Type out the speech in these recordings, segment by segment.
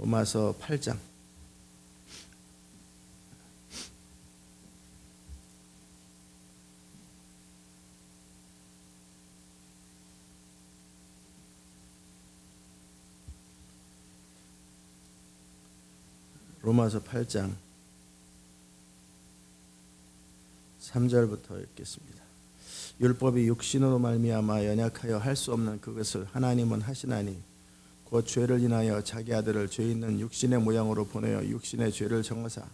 로마서 8장. 로마서 8장 3절부터 읽겠습니다. 율법이 육신으로 말미암아 연약하여 할 수 없는 그것을 하나님은 하시나니 곧 죄를 인하여 자기 아들을 죄 있는 육신의 모양으로 보내어 육신의 죄를 정하사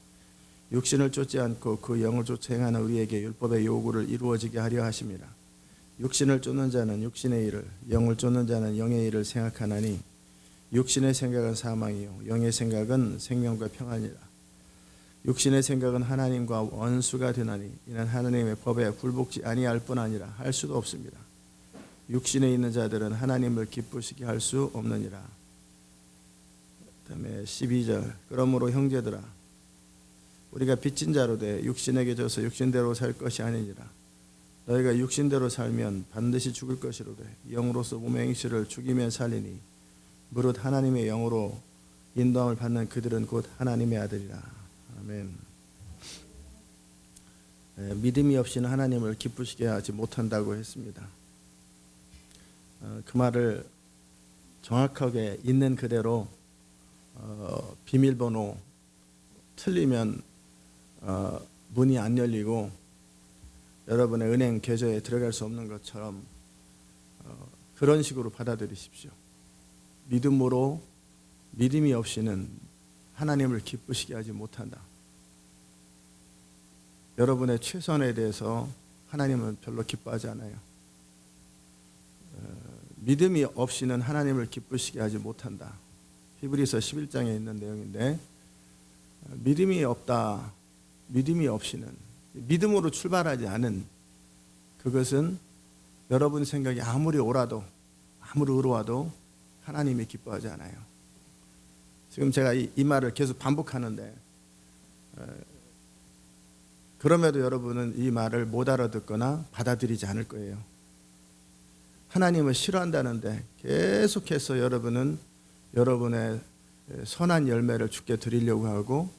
육신을 쫓지 않고 그 영을 쫓아 행하는 우리에게 율법의 요구를 이루어지게 하려 하심이라. 육신을 쫓는 자는 육신의 일을, 영을 쫓는 자는 영의 일을 생각하나니 육신의 생각은 사망이요 영의 생각은 생명과 평안이라. 육신의 생각은 하나님과 원수가 되나니 이는 하나님의 법에 굴복지 아니할 뿐 아니라 할 수도 없습니다. 육신에 있는 자들은 하나님을 기쁘시게 할 수 없느니라. 그다음에 12절 그러므로 형제들아 우리가 빚진 자로 돼 육신에게 져서 육신대로 살 것이 아니니라. 너희가 육신대로 살면 반드시 죽을 것이로되 영으로서 몸의 행실을 죽이면 살리니 무릇 하나님의 영으로 인도함을 받는 그들은 곧 하나님의 아들이라. 아멘. 믿음이 없이는 하나님을 기쁘시게 하지 못한다고 했습니다. 그 말을 정확하게 있는 그대로 비밀번호 틀리면 문이 안 열리고 여러분의 은행 계좌에 들어갈 수 없는 것처럼 그런 식으로 받아들이십시오. 믿음이 없이는 하나님을 기쁘시게 하지 못한다. 여러분의 최선에 대해서 하나님은 별로 기뻐하지 않아요. 믿음이 없이는 하나님을 기쁘시게 하지 못한다. 히브리서 11장에 있는 내용인데 믿음이 없다. 믿음이 없이는 믿음으로 출발하지 않은 그것은 여러분 생각이 아무리 옳아도 아무리 의로워도 하나님이 기뻐하지 않아요. 지금 제가 이 말을 계속 반복하는데 그럼에도 여러분은 이 말을 못 알아듣거나 받아들이지 않을 거예요. 하나님을 싫어한다는데 계속해서 여러분은 여러분의 선한 열매를 주께 드리려고 하고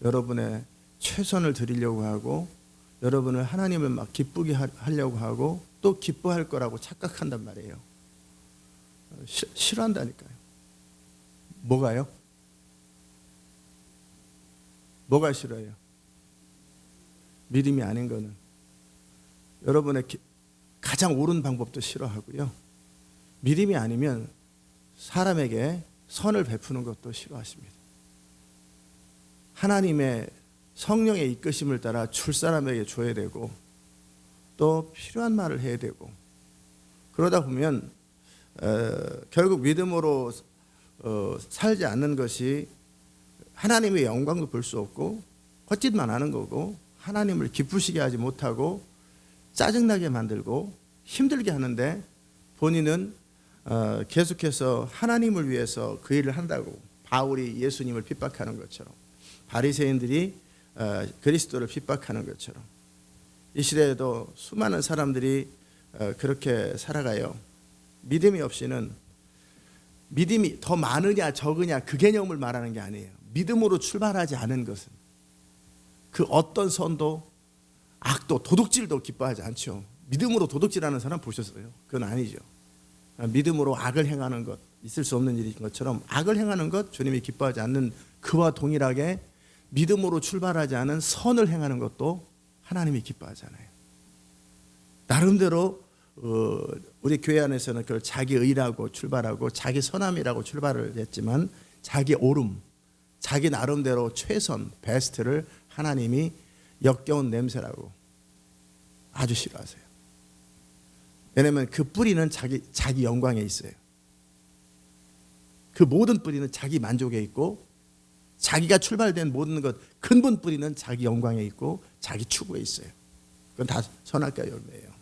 여러분의 최선을 드리려고 하고 여러분을 하나님을 막 기쁘게 하려고 하고 또 기뻐할 거라고 착각한단 말이에요. 싫어한다니까요. 뭐가요? 뭐가 싫어요? 믿음이 아닌 거는 여러분의 가장 옳은 방법도 싫어하고요. 믿음이 아니면 사람에게 선을 베푸는 것도 싫어하십니다. 하나님의 성령의 이끄심을 따라 줄 사람에게 줘야 되고 또 필요한 말을 해야 되고 그러다 보면 결국 믿음으로 살지 않는 것이 하나님의 영광도 볼 수 없고 헛짓만 하는 거고 하나님을 기쁘시게 하지 못하고 짜증나게 만들고 힘들게 하는데 본인은 계속해서 하나님을 위해서 그 일을 한다고 바울이 예수님을 핍박하는 것처럼 바리새인들이 그리스도를 핍박하는 것처럼 이 시대에도 수많은 사람들이 그렇게 살아가요. 믿음이 없이는 믿음이 더 많으냐 적으냐 그 개념을 말하는 게 아니에요. 믿음으로 출발하지 않은 것은 그 어떤 선도 악도 도둑질도 기뻐하지 않죠. 믿음으로 도둑질하는 사람 보셨어요? 그건 아니죠. 믿음으로 악을 행하는 것 있을 수 없는 일인 것처럼 악을 행하는 것 주님이 기뻐하지 않는 그와 동일하게 믿음으로 출발하지 않은 선을 행하는 것도 하나님이 기뻐하잖아요. 나름대로 우리 교회 안에서는 그걸 자기 의라고 출발하고 자기 선함이라고 출발을 했지만 자기 옳음, 자기 나름대로 최선, 베스트를 하나님이 역겨운 냄새라고 아주 싫어하세요. 왜냐하면 그 뿌리는 자기 영광에 있어요. 그 모든 뿌리는 자기 만족에 있고 자기가 출발된 모든 것 근본 뿌리는 자기 영광에 있고 자기 추구에 있어요. 그건 다 선악과 열매예요.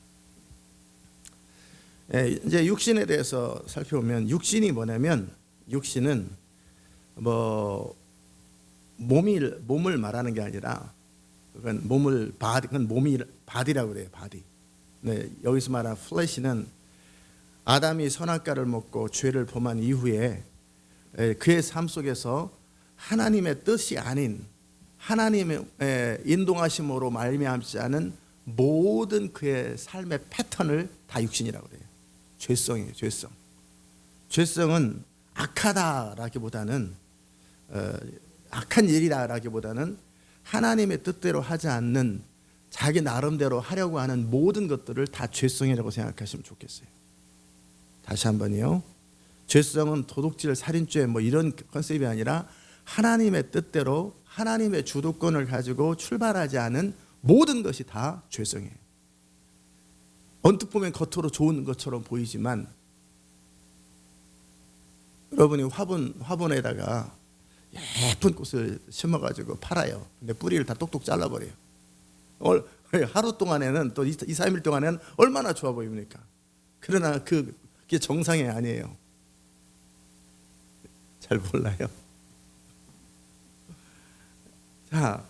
이제 육신에 대해서 살펴보면 육신이 뭐냐면 육신은 몸을 말하는 게 아니라 그건 그건 몸이 바디라고 그래요. 바디. 네, 여기서 말하는 플래시는 아담이 선악과를 먹고 죄를 범한 이후에 그의 삶 속에서 하나님의 뜻이 아닌 하나님의 인도하심으로 말미암지 않은 모든 그의 삶의 패턴을 다 육신이라고 그래요. 죄성이에요. 죄성. 죄성은 악하다라기보다는 악한 일이라기보다는 하나님의 뜻대로 하지 않는 자기 나름대로 하려고 하는 모든 것들을 다 죄성이라고 생각하시면 좋겠어요. 다시 한번요. 죄성은 도둑질, 살인죄 뭐 이런 컨셉이 아니라 하나님의 뜻대로 하나님의 주도권을 가지고 출발하지 않은 모든 것이 다 죄성이에요. 언뜻 보면 겉으로 좋은 것처럼 보이지만 여러분이 화분에다가 예쁜 꽃을 심어가지고 팔아요. 근데 뿌리를 다 똑똑 잘라버려요. 하루 동안에는 또 2-3일 동안에는 얼마나 좋아 보입니까? 그러나 그게 정상이 아니에요. 잘 몰라요. 자,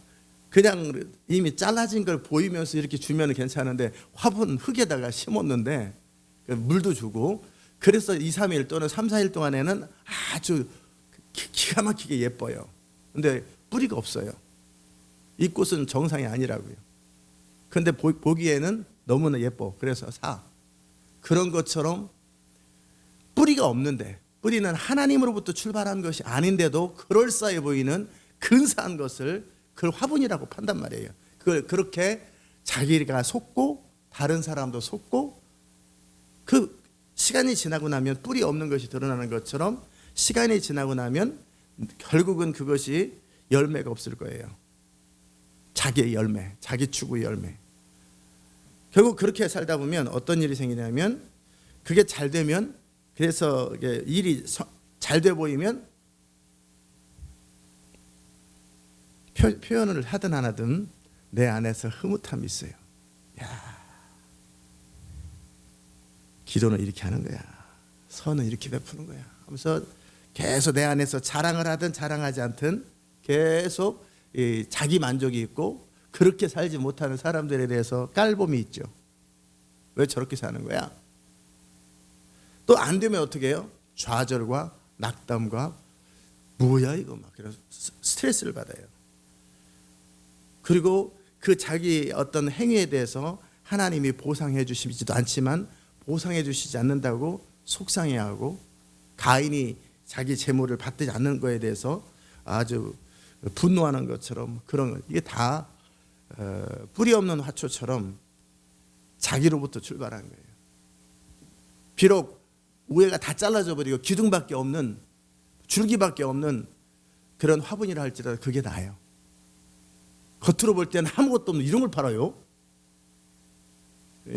그냥 이미 잘라진 걸 보이면서 이렇게 주면 괜찮은데 화분 흙에다가 심었는데 물도 주고 그래서 2-3일 또는 3-4일 동안에는 아주 기가 막히게 예뻐요. 근데 뿌리가 없어요. 이 꽃은 정상이 아니라고요. 근데 보기에는 너무나 예뻐. 그래서 사. 그런 것처럼 뿌리가 없는데 뿌리는 하나님으로부터 출발한 것이 아닌데도 그럴싸해 보이는 근사한 것을 그걸 화분이라고 판단 말이에요. 그걸 그렇게 자기가 속고 다른 사람도 속고 그 시간이 지나고 나면 뿌리 없는 것이 드러나는 것처럼 시간이 지나고 나면 결국은 그것이 열매가 없을 거예요. 자기의 열매, 자기 추구의 열매. 결국 그렇게 살다 보면 어떤 일이 생기냐면 그게 잘 되면 그래서 일이 잘 돼 보이면 표현을 하든 안 하든 내 안에서 흐뭇함이 있어요. 야, 기도는 이렇게 하는 거야. 선은 이렇게 베푸는 거야. 하면서 계속 내 안에서 자랑을 하든 자랑하지 않든 계속 자기 만족이 있고 그렇게 살지 못하는 사람들에 대해서 깔봄이 있죠. 왜 저렇게 사는 거야? 또 안 되면 어떻게 해요? 좌절과 낙담과 뭐야 이거 막 그래서 스트레스를 받아요. 그리고 그 자기 어떤 행위에 대해서 하나님이 보상해 주시지도 않지만 보상해 주시지 않는다고 속상해하고 가인이 자기 재물을 받지 않는 거에 대해서 아주 분노하는 것처럼 그런 것. 이게 다 뿌리 없는 화초처럼 자기로부터 출발한 거예요. 비록 우회가 다 잘라져 버리고 기둥밖에 없는 줄기밖에 없는 그런 화분이라 할지라도 그게 나아요. 겉으로 볼 때는 아무것도 없는 이런 걸 팔아요.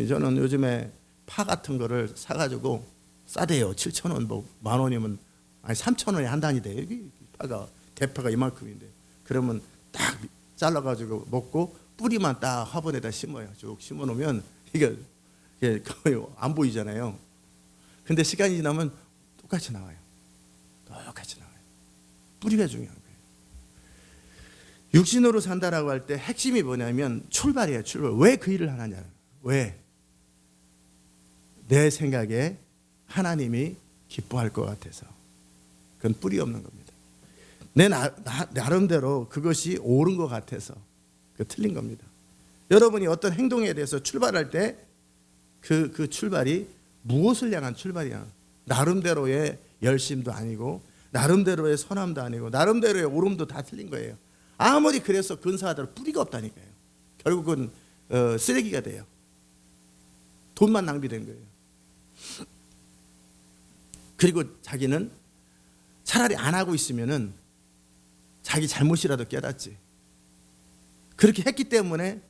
저는 요즘에 파 같은 거를 사가지고 싸대요. 7,000원, 뭐 10,000원이면 아니 3,000원에 한 단이 돼요. 여기 파가 대파가 이만큼인데 그러면 딱 잘라가지고 먹고 뿌리만 딱 화분에다 심어요. 쭉 심어놓으면 이게 거의 안 보이잖아요. 근데 시간이 지나면 똑같이 나와요. 똑같이 나와요. 뿌리가 중요한 거예요. 육신으로 산다라고 할 때 핵심이 뭐냐면 출발이에요. 출발. 왜 그 일을 하느냐. 왜? 내 생각에 하나님이 기뻐할 것 같아서. 그건 뿌리 없는 겁니다. 내 나름대로 그것이 옳은 것 같아서. 그 틀린 겁니다. 여러분이 어떤 행동에 대해서 출발할 때 그 출발이 무엇을 향한 출발이야? 나름대로의 열심도 아니고 나름대로의 선함도 아니고 나름대로의 옳음도 다 틀린 거예요. 아무리 그래서 근사하더라도 뿌리가 없다니까요. 결국은 쓰레기가 돼요. 돈만 낭비된 거예요. 그리고 자기는 차라리 안 하고 있으면은 자기 잘못이라도 깨닫지. 그렇게 했기 때문에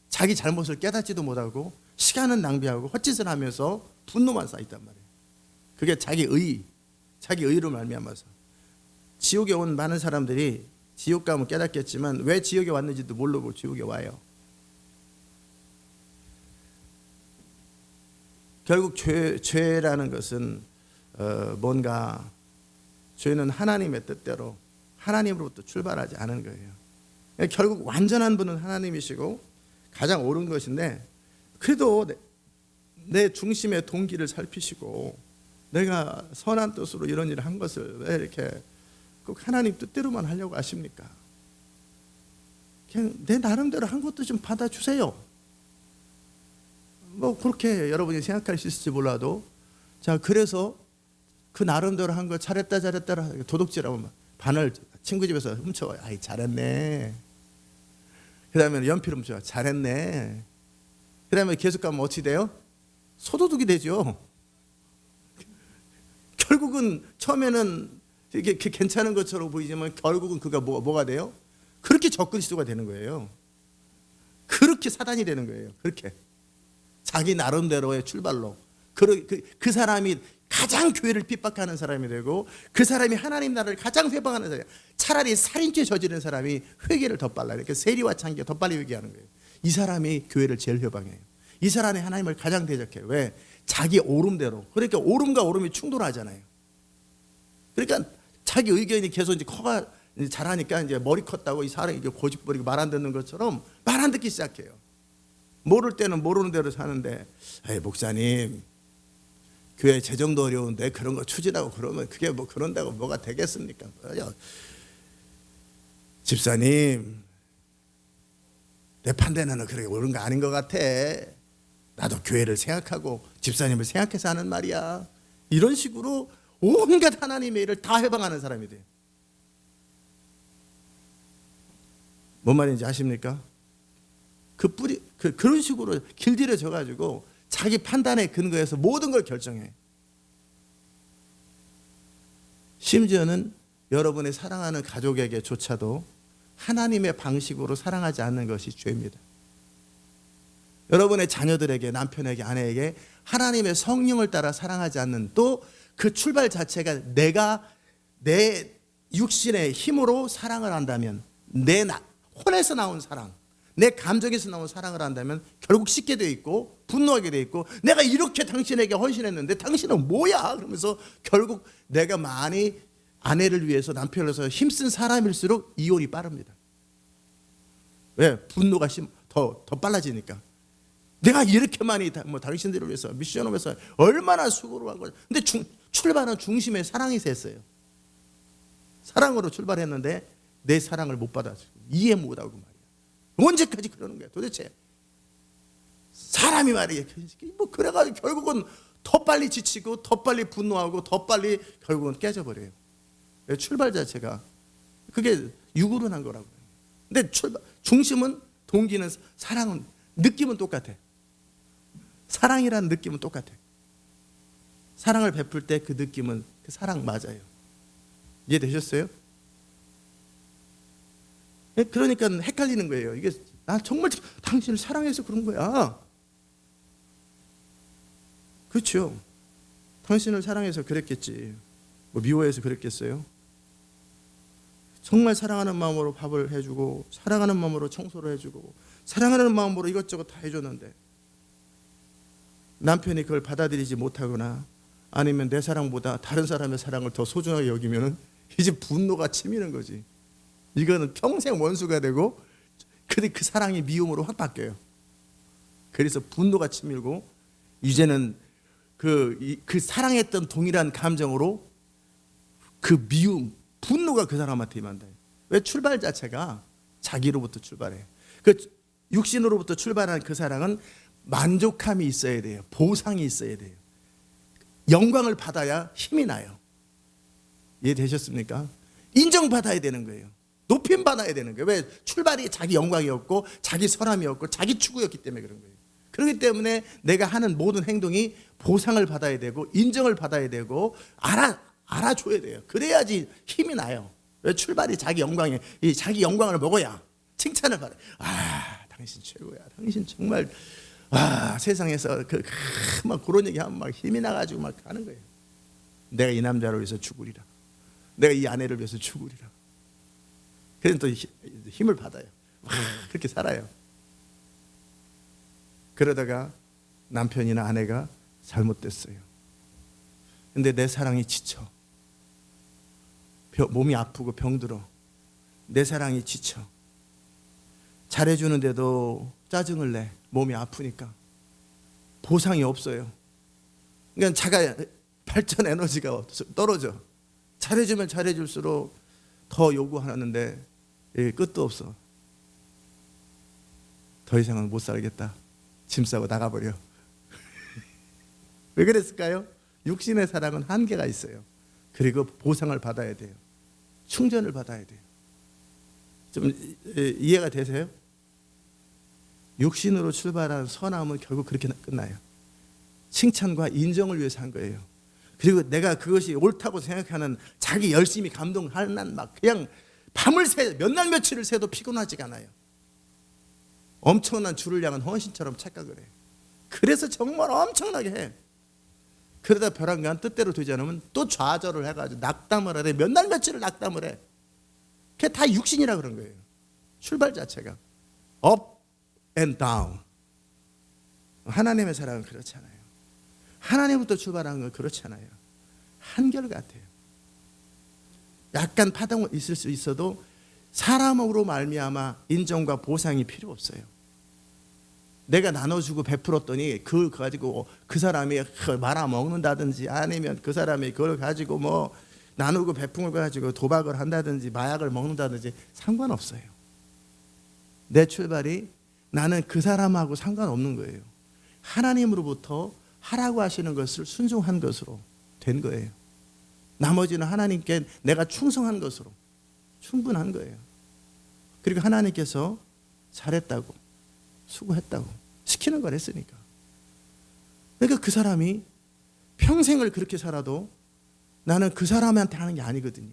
자기 잘못을 깨닫지도 못하고 시간은 낭비하고 헛짓을 하면서 분노만 쌓였단 말이에요. 그게 자기 의로 말미암아서. 지옥에 온 많은 사람들이 지옥 가면 깨닫겠지만 왜 지옥에 왔는지도 모르고 지옥에 와요. 결국 죄라는 것은 뭔가 죄는 하나님의 뜻대로 하나님으로부터 출발하지 않은 거예요. 결국 완전한 분은 하나님이시고 가장 옳은 것인데 그래도 내 중심의 동기를 살피시고 내가 선한 뜻으로 이런 일을 한 것을 왜 이렇게 꼭 하나님 뜻대로만 하려고 하십니까? 그냥 내 나름대로 한 것도 좀 받아주세요. 뭐 그렇게 여러분이 생각할 수 있을지 몰라도, 자, 그래서 그 나름대로 한 거 잘했다 도둑질하면 반을 친구 집에서 훔쳐와요. 아이, 잘했네. 그 다음에 연필 훔쳐와. 잘했네. 그 다음에 계속 가면 어찌 돼요? 소도둑이 되죠. 결국은 처음에는 이게 괜찮은 것처럼 보이지만 결국은 그가 뭐가 돼요? 그렇게 적그리스도가 되는 거예요. 그렇게 사단이 되는 거예요. 그렇게 자기 나름대로의 출발로 그 사람이 가장 교회를 핍박하는 사람이 되고, 그 사람이 하나님 나라를 가장 회방하는 사람. 차라리 살인죄 저지른 사람이 회개를 더 빨라. 이렇게 세리와 창기가 더 빨리 회개하는 거예요. 이 사람이 교회를 제일 회방해요. 이 사람이 하나님을 가장 대적해요. 왜? 자기 오름대로. 그러니까 오름과 오름이 충돌하잖아요. 그러니까 자기 의견이 계속 이제 커가 잘하니까 이제 머리 컸다고 이 사람이 고집부리고 말 안 듣는 것처럼 말 안 듣기 시작해요. 모를 때는 모르는 대로 사는데, 에이, 목사님, 교회 재정도 어려운데 그런 거 추진하고 그러면 그게 뭐 그런다고 뭐가 되겠습니까? 집사님, 내 판단에는 그렇게 옳은 거 아닌 것 같아. 나도 교회를 생각하고 집사님을 생각해서 하는 말이야. 이런 식으로 온갖 하나님의 일을 다 해방하는 사람이 돼요. 뭔 말인지 아십니까? 그런 식으로 길들여져 가지고 자기 판단에 근거해서 모든 걸 결정해. 심지어는 여러분의 사랑하는 가족에게조차도 하나님의 방식으로 사랑하지 않는 것이 죄입니다. 여러분의 자녀들에게, 남편에게, 아내에게 하나님의 성령을 따라 사랑하지 않는, 또 그 출발 자체가 내가 내 육신의 힘으로 사랑을 한다면, 내 혼에서 나온 사랑, 내 감정에서 나온 사랑을 한다면 결국 씻게 돼 있고 분노하게 돼 있고, 내가 이렇게 당신에게 헌신했는데 당신은 뭐야? 그러면서 결국 내가 많이 아내를 위해서, 남편을 위해서 힘쓴 사람일수록 이혼이 빠릅니다. 왜? 분노가 더 빨라지니까. 내가 이렇게 많이 당신들을 위해서 미션을 위해서 얼마나 수고를 한 거야. 근데 출발은 중심에 사랑이 됐어요. 사랑으로 출발했는데 내 사랑을 못 받아서 이해 못하고 말이야. 언제까지 그러는 거야 도대체? 사람이 말이야. 뭐 그래가지고 결국은 더 빨리 지치고 더 빨리 분노하고 더 빨리 결국은 깨져버려요. 출발 자체가 그게 육으로 난 거라고요. 근데 중심은, 동기는, 사랑은, 느낌은 똑같아. 사랑이라는 느낌은 똑같아. 사랑을 베풀 때 그 느낌은 그 사랑 맞아요. 이해되셨어요? 그러니까 헷갈리는 거예요. 이게 나 정말 당신을 사랑해서 그런 거야. 그렇죠. 당신을 사랑해서 그랬겠지. 뭐 미워해서 그랬겠어요? 정말 사랑하는 마음으로 밥을 해주고, 사랑하는 마음으로 청소를 해주고, 사랑하는 마음으로 이것저것 다 해줬는데 남편이 그걸 받아들이지 못하거나, 아니면 내 사랑보다 다른 사람의 사랑을 더 소중하게 여기면은 이제 분노가 치미는 거지. 이거는 평생 원수가 되고, 근데 그 사랑이 미움으로 확 바뀌어요. 그래서 분노가 치밀고, 이제는 그 사랑했던 동일한 감정으로 그 미움, 분노가 그 사람한테 임한다. 왜? 출발 자체가 자기로부터 출발해. 그 육신으로부터 출발한 그 사랑은 만족함이 있어야 돼요. 보상이 있어야 돼요. 영광을 받아야 힘이 나요. 이해되셨습니까? 인정받아야 되는 거예요. 높임 받아야 되는 거예요. 왜? 출발이 자기 영광이었고 자기 선함이었고 자기 추구였기 때문에 그런 거예요. 그렇기 때문에 내가 하는 모든 행동이 보상을 받아야 되고 인정을 받아야 되고 알아줘야 돼요. 그래야지 힘이 나요. 왜? 출발이 자기 영광에, 이 자기 영광을 먹어야 칭찬을 받아요. 아, 당신 최고야. 당신 정말 세상에서 막 그런 얘기 하면 막 힘이 나가지고 막 하는 거예요. 내가 이 남자를 위해서 죽으리라. 내가 이 아내를 위해서 죽으리라. 그래서 또 힘을 받아요. 그렇게 살아요. 그러다가 남편이나 아내가 잘못됐어요. 근데 내 사랑이 지쳐. 몸이 아프고 병들어. 내 사랑이 지쳐. 잘해주는데도 짜증을 내. 몸이 아프니까. 보상이 없어요. 그러니까 자가 발전 에너지가 떨어져. 잘해주면 잘해줄수록 더 요구하는데 끝도 없어. 더 이상은 못 살겠다. 짐 싸고 나가버려. 왜 그랬을까요? 육신의 사랑은 한계가 있어요. 그리고 보상을 받아야 돼요. 충전을 받아야 돼요. 좀 이해가 되세요? 육신으로 출발한 선함은 결국 그렇게 끝나요. 칭찬과 인정을 위해서 한 거예요. 그리고 내가 그것이 옳다고 생각하는 자기 열심히 감동하는 막 그냥 밤을 새 몇 날 며칠을 새도 피곤하지가 않아요. 엄청난 주를 향한 헌신처럼 착각을 해요. 그래서 정말 엄청나게 해. 그러다 벼랑간 뜻대로 되지 않으면 또 좌절을 해가지고 낙담을 하래. 몇 날 며칠을 낙담을 해. 그게 다 육신이라 그런 거예요. 출발 자체가 up and down. 하나님의 사랑은 그렇잖아요. 하나님부터 출발하는 건 그렇잖아요. 한결같아요. 약간 파동은 있을 수 있어도 사람으로 말미암아 인정과 보상이 필요 없어요. 내가 나눠주고 베풀었더니 그걸 가지고 그 사람이 말아먹는다든지 아니면 그 사람이 그걸 가지고 뭐 나누고 베푼 걸 가지고 도박을 한다든지 마약을 먹는다든지 상관없어요. 내 출발이 나는 그 사람하고 상관없는 거예요. 하나님으로부터 하라고 하시는 것을 순종한 것으로 된 거예요. 나머지는 하나님께 내가 충성한 것으로 충분한 거예요. 그리고 하나님께서 잘했다고 수고했다고 시키는 걸 했으니까. 그러니까 그 사람이 평생을 그렇게 살아도 나는 그 사람한테 하는 게 아니거든요.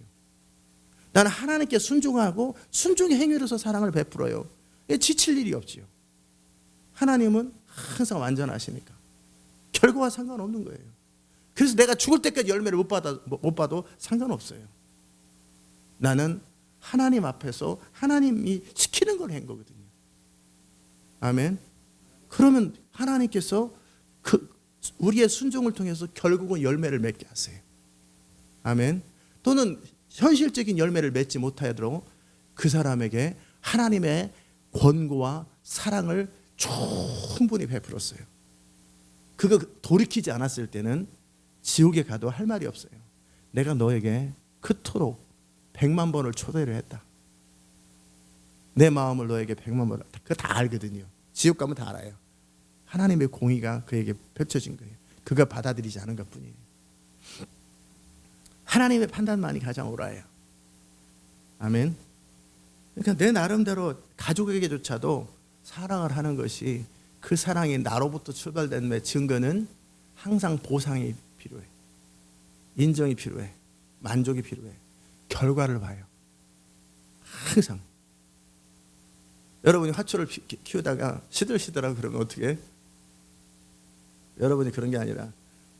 나는 하나님께 순종하고 순종의 행위로서 사랑을 베풀어요. 지칠 일이 없지요. 하나님은 항상 완전하시니까 결과와 상관없는 거예요. 그래서 내가 죽을 때까지 열매를 못 봐도 상관없어요. 나는 하나님 앞에서 하나님이 시키는 걸 한 거거든요. 아멘. 그러면 하나님께서 우리의 순종을 통해서 결국은 열매를 맺게 하세요. 아멘. 또는 현실적인 열매를 맺지 못하더라도 그 사람에게 하나님의 권고와 사랑을 충분히 베풀었어요. 그거 돌이키지 않았을 때는 지옥에 가도 할 말이 없어요. 내가 너에게 그토록 100만 번을 초대를 했다. 내 마음을 너에게 100만 번, 그거 다 알거든요. 지옥 가면 다 알아요. 하나님의 공의가 그에게 펼쳐진 거예요. 그가 받아들이지 않은 것뿐이에요. 하나님의 판단만이 가장 옳아요. 아멘. 그러니까 내 나름대로 가족에게조차도 사랑을 하는 것이 그 사랑이 나로부터 출발된 증거는 항상 보상이 필요해. 인정이 필요해. 만족이 필요해. 결과를 봐요. 항상. 여러분이 화초를 키우다가 시들시들하고 그러면 어떻게 해? 여러분이 그런 게 아니라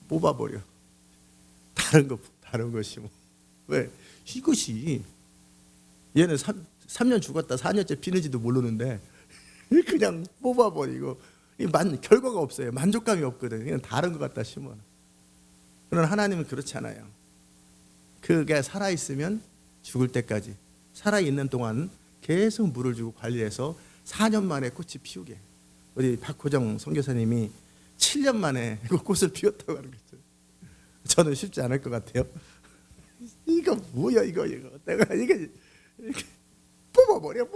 뽑아버려. 다른 것이 뭐. 왜? 이것이 얘는 3년 죽었다 4년째 피는지도 모르는데 그냥 뽑아버리고 결과가 없어요. 만족감이 없거든. 그냥 다른 것 같다 심어. 그러나 하나님은 그렇지 않아요. 그게 살아있으면 죽을 때까지 살아있는 동안 계속 물을 주고 관리해서 4년 만에 꽃이 피우게. 우리 박호정 선교사님이 7년 만에 그 꽃을 피웠다고 하는 거죠. 저는 쉽지 않을 것 같아요. 이거 뭐야 이거 내가 이게 뽑아버려.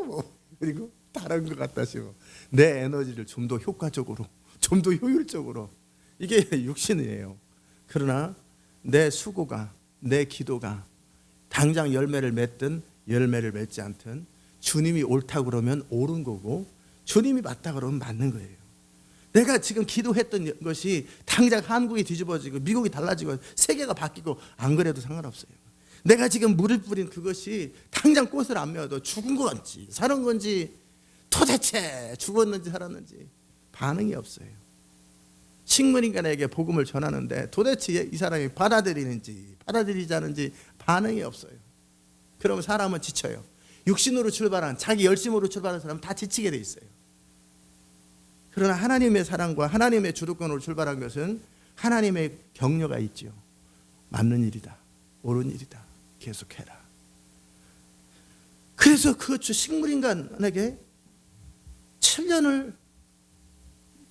그리고 다른 것 같다 싶어. 내 에너지를 좀 더 효과적으로, 좀 더 효율적으로. 이게 육신이에요. 그러나 내 수고가, 내 기도가 당장 열매를 맺든 열매를 맺지 않든 주님이 옳다고 그러면 옳은 거고 주님이 맞다 그러면 맞는 거예요. 내가 지금 기도했던 것이 당장 한국이 뒤집어지고 미국이 달라지고 세계가 바뀌고 안 그래도 상관없어요. 내가 지금 물을 뿌린 그것이 당장 꽃을 안 맺어도 죽은 건지 사는 건지 도대체 죽었는지 살았는지 반응이 없어요. 식물인간에게 복음을 전하는데 도대체 이 사람이 받아들이는지 받아들이지 않는지 반응이 없어요. 그러면 사람은 지쳐요. 육신으로 출발한 자기 열심으로 출발한 사람은 다 지치게 돼 있어요. 그러나 하나님의 사랑과 하나님의 주도권으로 출발한 것은 하나님의 격려가 있죠. 맞는 일이다. 옳은 일이다. 계속해라. 그래서 그 식물인간에게 7년을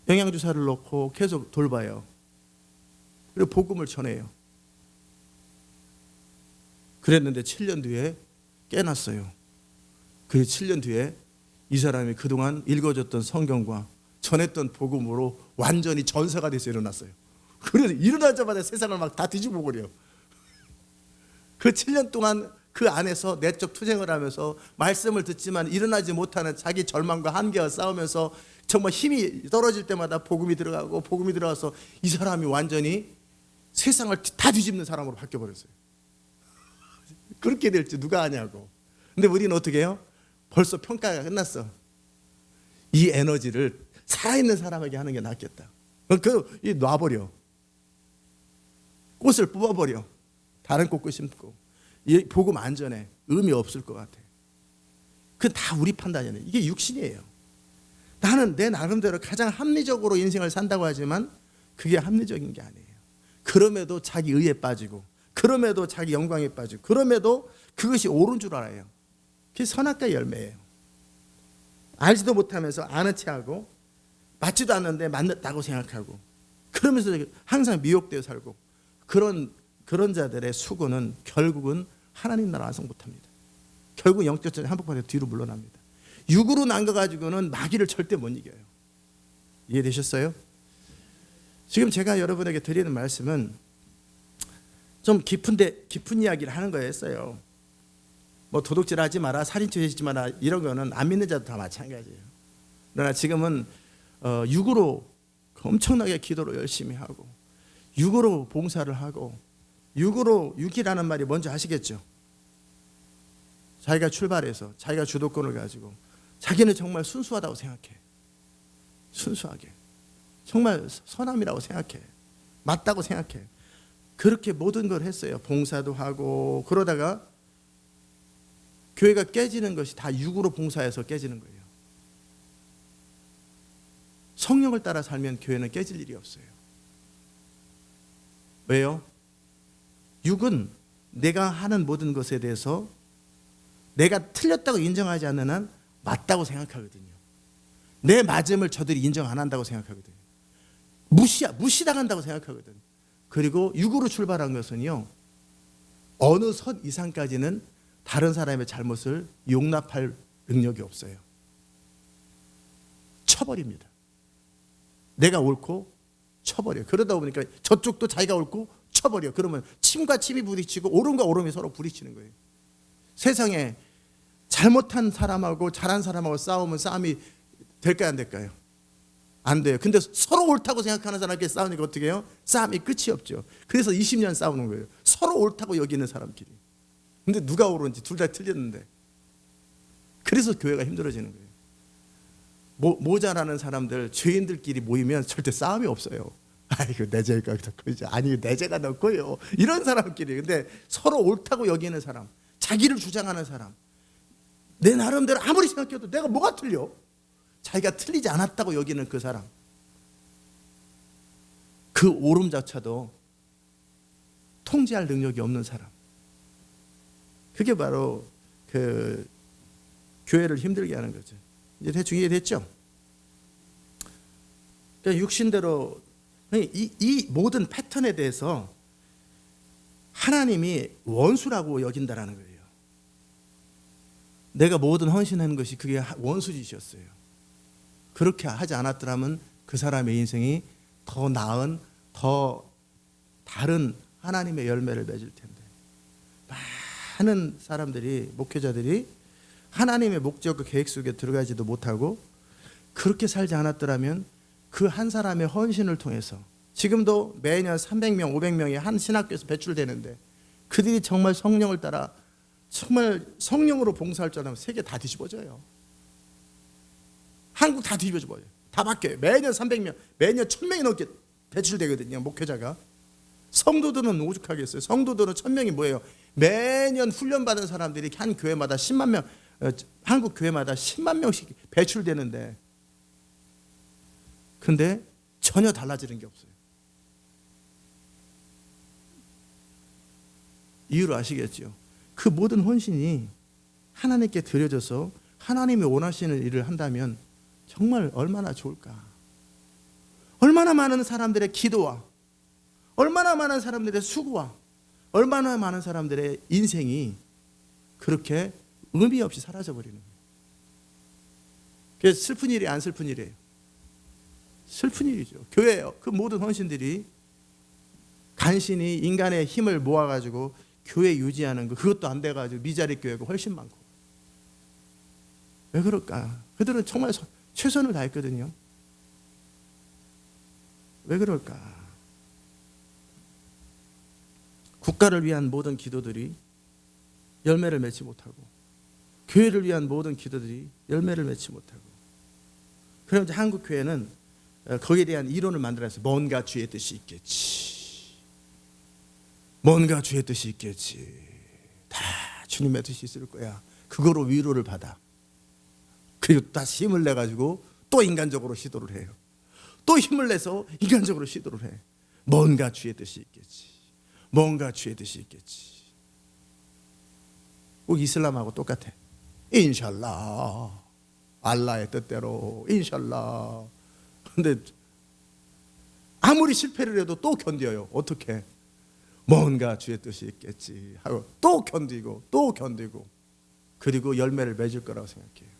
영양주사를 넣고 계속 돌봐요. 그리고 복음을 전해요. 그랬는데 7년 뒤에 깨났어요. 그 7년 뒤에 이 사람이 그동안 읽어줬던 성경과 전했던 복음으로 완전히 전사가 돼서 일어났어요. 그래서 일어나자마자 세상을 막 다 뒤집어 버려요. 그 7년 동안 그 안에서 내적 투쟁을 하면서 말씀을 듣지만 일어나지 못하는 자기 절망과 한계와 싸우면서 정말 힘이 떨어질 때마다 복음이 들어가고 복음이 들어가서 이 사람이 완전히 세상을 다 뒤집는 사람으로 바뀌어버렸어요. 그렇게 될지 누가 아냐고. 근데 우리는 어떻게 해요? 벌써 평가가 끝났어. 이 에너지를 살아있는 사람에게 하는 게 낫겠다. 놔버려. 꽃을 뽑아버려. 다른 꽃을 심고. 이 복음 안전해. 의미 없을 것 같아. 그건 다 우리 판단이네. 이게 육신이에요. 나는 내 나름대로 가장 합리적으로 인생을 산다고 하지만 그게 합리적인 게 아니에요. 그럼에도 자기 의에 빠지고, 그럼에도 자기 영광에 빠지고, 그럼에도 그것이 옳은 줄 알아요. 그게 선악과의 열매예요. 알지도 못하면서 아는 체하고 맞지도 않는데 맞다고 생각하고 그러면서 항상 미혹되어 살고 그런 자들의 수고는 결국은 하나님 나라 완성 못합니다. 결국 영적 전쟁 한복판에서 뒤로 물러납니다. 육으로 난 거 가지고는 마귀를 절대 못 이겨요. 이해되셨어요? 지금 제가 여러분에게 드리는 말씀은 좀 깊은 이야기를 하는 거였어요. 뭐 도둑질하지 마라, 살인죄 하지 마라 이런 거는 안 믿는 자도 다 마찬가지예요. 그러나 지금은 육으로 엄청나게 기도를 열심히 하고 육으로 봉사를 하고 육이라는 말이 뭔지 아시겠죠? 자기가 출발해서 자기가 주도권을 가지고 자기는 정말 순수하다고 생각해. 순수하게. 정말 선함이라고 생각해. 맞다고 생각해. 그렇게 모든 걸 했어요. 봉사도 하고 그러다가 교회가 깨지는 것이 다 육으로 봉사해서 깨지는 거예요. 성령을 따라 살면 교회는 깨질 일이 없어요. 왜요? 육은 내가 하는 모든 것에 대해서 내가 틀렸다고 인정하지 않는 한 맞다고 생각하거든요. 내 맞음을 저들이 인정 안 한다고 생각하거든요. 무시당한다고 생각하거든. 그리고 육으로 출발한 것은요, 어느 선 이상까지는 다른 사람의 잘못을 용납할 능력이 없어요. 쳐버립니다. 내가 옳고 쳐버려. 그러다 보니까 저쪽도 자기가 옳고 쳐버려. 그러면 침과 침이 부딪히고 오름과 오름이 서로 부딪히는 거예요. 세상에 잘못한 사람하고 잘한 사람하고 싸우면 싸움이 될까요, 안 될까요? 안 돼요. 근데 서로 옳다고 생각하는 사람끼리 싸우니까 어떻게 해요? 싸움이 끝이 없죠. 그래서 20년 싸우는 거예요. 서로 옳다고 여기는 사람끼리. 근데 누가 옳은지 둘 다 틀렸는데. 그래서 교회가 힘들어지는 거예요. 모자라는 사람들, 죄인들끼리 모이면 절대 싸움이 없어요. 아이고 내 죄가 더 크죠. 아니 내 죄가 더 커요. 이런 사람끼리. 근데 서로 옳다고 여기는 사람, 자기를 주장하는 사람, 내 나름대로 아무리 생각해도 내가 뭐가 틀려? 자기가 틀리지 않았다고 여기는 그 사람, 그 옳음자차도 통제할 능력이 없는 사람, 그게 바로 그 교회를 힘들게 하는 거죠. 이제 대충 이해됐죠? 그러니까 육신대로 이 모든 패턴에 대해서 하나님이 원수라고 여긴다라는 거예요. 내가 모든 헌신하는 것이 그게 원수짓이었어요. 그렇게 하지 않았더라면 그 사람의 인생이 더 나은, 더 다른 하나님의 열매를 맺을 텐데, 많은 사람들이, 목회자들이 하나님의 목적과 계획 속에 들어가지도 못하고 그렇게 살지 않았더라면 그 한 사람의 헌신을 통해서 지금도 매년 300명, 500명이 한 신학교에서 배출되는데 그들이 정말 성령을 따라 정말 성령으로 봉사할 줄 알면 세계 다 뒤집어져요. 한국 다 뒤집어져요. 다 바뀌어요. 매년 300명, 매년 1000명이 넘게 배출되거든요. 목회자가. 성도들은 오죽하겠어요. 성도들은 1000명이 뭐예요? 매년 훈련받은 사람들이 한 교회마다 10만 명, 한국 교회마다 10만 명씩 배출되는데, 근데 전혀 달라지는 게 없어요. 이유를 아시겠죠? 그 모든 헌신이 하나님께 드려져서 하나님이 원하시는 일을 한다면 정말 얼마나 좋을까? 얼마나 많은 사람들의 기도와 얼마나 많은 사람들의 수고와 얼마나 많은 사람들의 인생이 그렇게 의미 없이 사라져 버리는 거예요. 그래서 슬픈 일이 안 슬픈 일이에요. 슬픈 일이죠. 교회 그 모든 헌신들이 간신히 인간의 힘을 모아가지고 교회 유지하는 거, 그것도 안 돼가지고 미자리 교회가 훨씬 많고. 왜 그럴까? 그들은 정말 최선을 다했거든요. 왜 그럴까? 국가를 위한 모든 기도들이 열매를 맺지 못하고, 교회를 위한 모든 기도들이 열매를 맺지 못하고. 그럼 이제 한국 교회는 거기에 대한 이론을 만들어서 뭔가 주의 뜻이 있겠지. 뭔가 주의 뜻이 있겠지. 다 주님의 뜻이 있을 거야. 그거로 위로를 받아. 그리고 다시 힘을 내가지고 또 인간적으로 시도를 해요. 또 힘을 내서 인간적으로 시도를 해. 뭔가 주의 뜻이 있겠지. 뭔가 주의 뜻이 있겠지. 꼭 이슬람하고 똑같아. 인샬라, 알라의 뜻대로 인샬라. 근데 아무리 실패를 해도 또 견뎌요. 어떻게? 뭔가 주의 뜻이 있겠지 하고 또 견디고 또 견디고, 그리고 열매를 맺을 거라고 생각해요.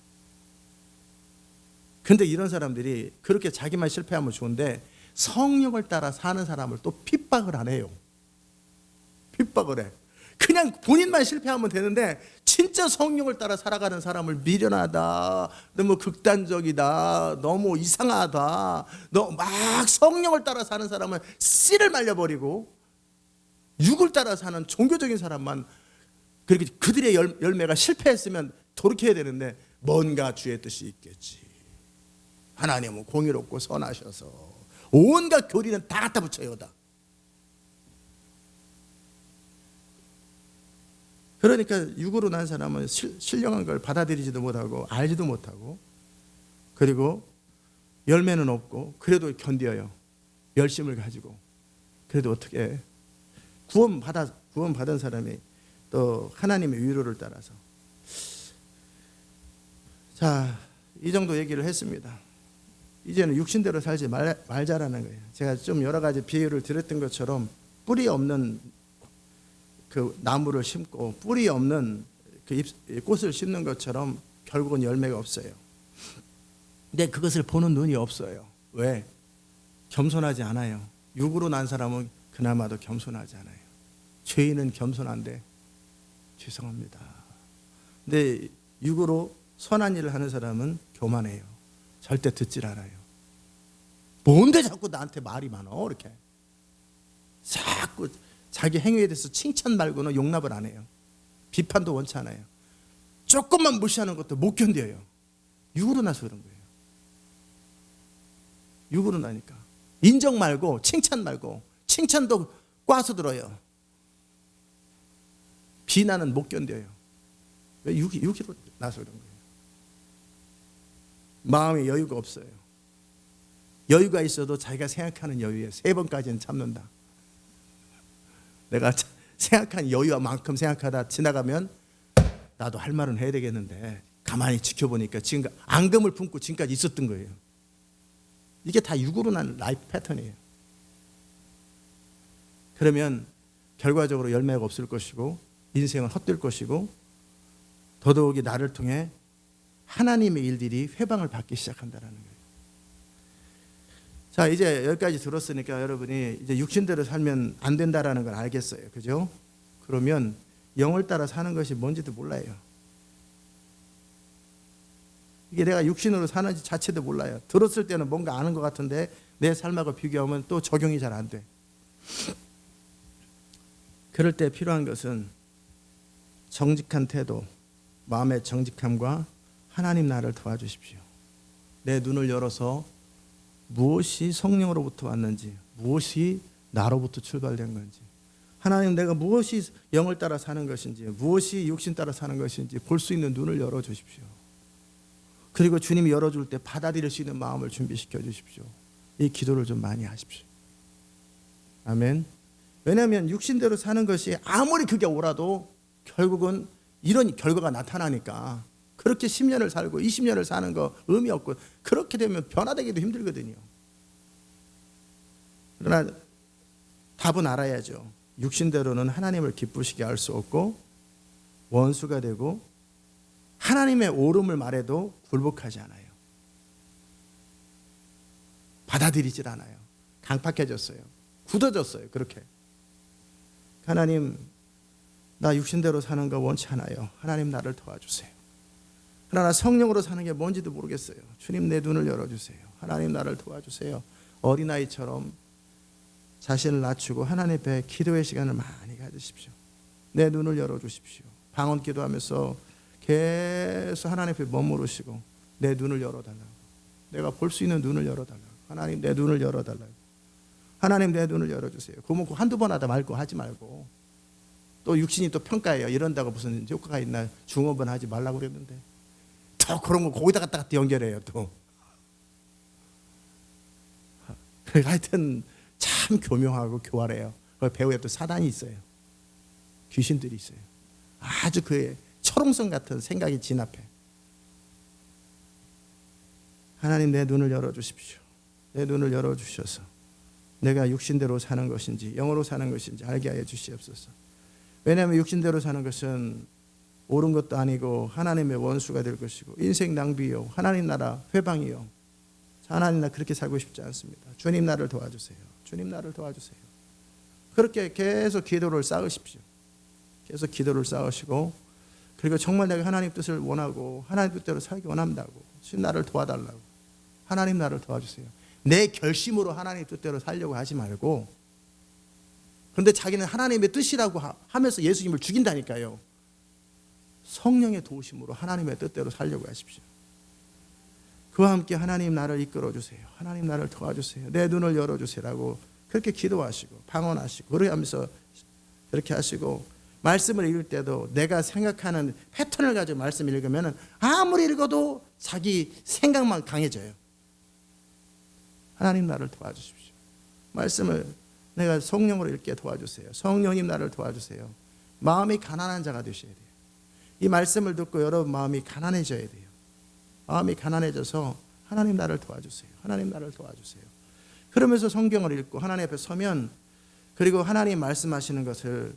근데 이런 사람들이 그렇게 자기만 실패하면 좋은데 성령을 따라 사는 사람을 또 핍박을 안 해요. 핍박을 해. 그냥 본인만 실패하면 되는데 진짜 성령을 따라 살아가는 사람을 미련하다, 너무 극단적이다, 너무 이상하다, 너무 막 성령을 따라 사는 사람은 씨를 말려버리고 육을 따라 사는 종교적인 사람만 그렇게 그들의 열매가 실패했으면 돌이켜야 되는데 뭔가 주의 뜻이 있겠지. 하나님은 공의롭고 선하셔서 온갖 교리는 다 갖다 붙여요다. 그러니까 육으로 난 사람은 신령한 걸 받아들이지도 못하고 알지도 못하고, 그리고 열매는 없고 그래도 견뎌요. 열심을 가지고. 그래도 어떻게 구원받은 사람이 또 하나님의 위로를 따라서. 자, 이 정도 얘기를 했습니다. 이제는 육신대로 살지 말자라는 거예요. 제가 좀 여러 가지 비유를 드렸던 것처럼 뿌리 없는 그 나무를 심고 뿌리 없는 그 꽃을 심는 것처럼 결국은 열매가 없어요. 근데 그것을 보는 눈이 없어요. 왜? 겸손하지 않아요. 육으로 난 사람은 그나마도 겸손하지 않아요. 죄인은 겸손한데 죄송합니다. 근데 육으로 선한 일을 하는 사람은 교만해요. 절대 듣질 않아요. 뭔데 자꾸 나한테 말이 많어? 이렇게 자꾸 자기 행위에 대해서 칭찬 말고는 용납을 안 해요. 비판도 원치 않아요. 조금만 무시하는 것도 못 견뎌요. 육으로 나서 그런 거예요. 육으로 나니까 인정 말고 칭찬 말고, 칭찬도 꽈서 들어요. 비난은 못 견뎌요. 왜? 육으로 나서 그런 거예요. 마음에 여유가 없어요. 여유가 있어도 자기가 생각하는 여유에 3번까지는 참는다. 내가 생각한 여유만큼 생각하다 지나가면 나도 할 말은 해야 되겠는데 가만히 지켜보니까 지금 앙금을 품고 지금까지 있었던 거예요. 이게 다 육으로 난 라이프 패턴이에요. 그러면 결과적으로 열매가 없을 것이고 인생은 헛될 것이고, 더더욱이 나를 통해 하나님의 일들이 회방을 받기 시작한다는 거예요. 자, 이제 여기까지 들었으니까 여러분이 이제 육신대로 살면 안 된다라는 걸 알겠어요. 그죠? 그러면 영을 따라 사는 것이 뭔지도 몰라요. 이게 내가 육신으로 사는지 자체도 몰라요. 들었을 때는 뭔가 아는 것 같은데 내 삶하고 비교하면 또 적용이 잘 안 돼. 그럴 때 필요한 것은 정직한 태도, 마음의 정직함과 하나님 나를 도와주십시오. 내 눈을 열어서 무엇이 성령으로부터 왔는지, 무엇이 나로부터 출발된 건지, 하나님 내가 무엇이 영을 따라 사는 것인지, 무엇이 육신 따라 사는 것인지 볼 수 있는 눈을 열어주십시오. 그리고 주님이 열어줄 때 받아들일 수 있는 마음을 준비시켜 주십시오. 이 기도를 좀 많이 하십시오. 아멘. 왜냐하면 육신대로 사는 것이 아무리 그게 오라도 결국은 이런 결과가 나타나니까, 그렇게 10년을 살고 20년을 사는 거 의미 없고, 그렇게 되면 변화되기도 힘들거든요. 그러나 답은 알아야죠. 육신대로는 하나님을 기쁘시게 할 수 없고 원수가 되고 하나님의 옳음을 말해도 굴복하지 않아요. 받아들이질 않아요. 강팍해졌어요. 굳어졌어요. 그렇게. 하나님, 나 육신대로 사는 거 원치 않아요. 하나님 나를 도와주세요. 그러나 성령으로 사는 게 뭔지도 모르겠어요. 주님 내 눈을 열어주세요. 하나님 나를 도와주세요. 어린아이처럼 자신을 낮추고 하나님 앞에 기도의 시간을 많이 가지십시오. 내 눈을 열어주십시오. 방언 기도하면서 계속 하나님 앞에 머무르시고 내 눈을 열어달라고. 내가 볼 수 있는 눈을 열어달라고. 하나님 내 눈을 열어달라고. 하나님 내 눈을 열어주세요. 그러면 한두 번 하다 말고 하지 말고 또 육신이 또 평가해요. 이런다고 무슨 효과가 있나. 중업은 하지 말라고 그랬는데 또 그런 거 거기다 갖다 연결해요. 또 하여튼 참 교묘하고 교활해요. 배후에 또 사단이 있어요. 귀신들이 있어요. 아주 그의 철옹성 같은 생각이 진압해. 하나님 내 눈을 열어주십시오. 내 눈을 열어주셔서 내가 육신대로 사는 것인지 영으로 사는 것인지 알게 하여 주시옵소서. 왜냐하면 육신대로 사는 것은 옳은 것도 아니고 하나님의 원수가 될 것이고 인생 낭비요 하나님 나라 회방이요. 하나님 나 그렇게 살고 싶지 않습니다. 주님 나를 도와주세요. 주님 나를 도와주세요. 그렇게 계속 기도를 쌓으십시오. 계속 기도를 쌓으시고 그리고 정말 내가 하나님 뜻을 원하고 하나님 뜻대로 살기 원한다고 주님 나를 도와달라고 하나님 나를 도와주세요. 내 결심으로 하나님 뜻대로 살려고 하지 말고 그런데 자기는 하나님의 뜻이라고 하면서 예수님을 죽인다니까요. 성령의 도우심으로 하나님의 뜻대로 살려고 하십시오. 그와 함께 하나님 나를 이끌어주세요. 하나님 나를 도와주세요. 내 눈을 열어주세요라고 그렇게 기도하시고 방언하시고 그렇게 하면서 그렇게 하시고 말씀을 읽을 때도 내가 생각하는 패턴을 가지고 말씀을 읽으면 아무리 읽어도 자기 생각만 강해져요. 하나님 나를 도와주십시오. 말씀을 내가 성령으로 읽게 도와주세요. 성령님 나를 도와주세요. 마음이 가난한 자가 되셔야 돼요. 이 말씀을 듣고 여러분 마음이 가난해져야 돼요. 마음이 가난해져서 하나님 나를 도와주세요. 하나님 나를 도와주세요. 그러면서 성경을 읽고 하나님 앞에 서면 그리고 하나님 말씀하시는 것을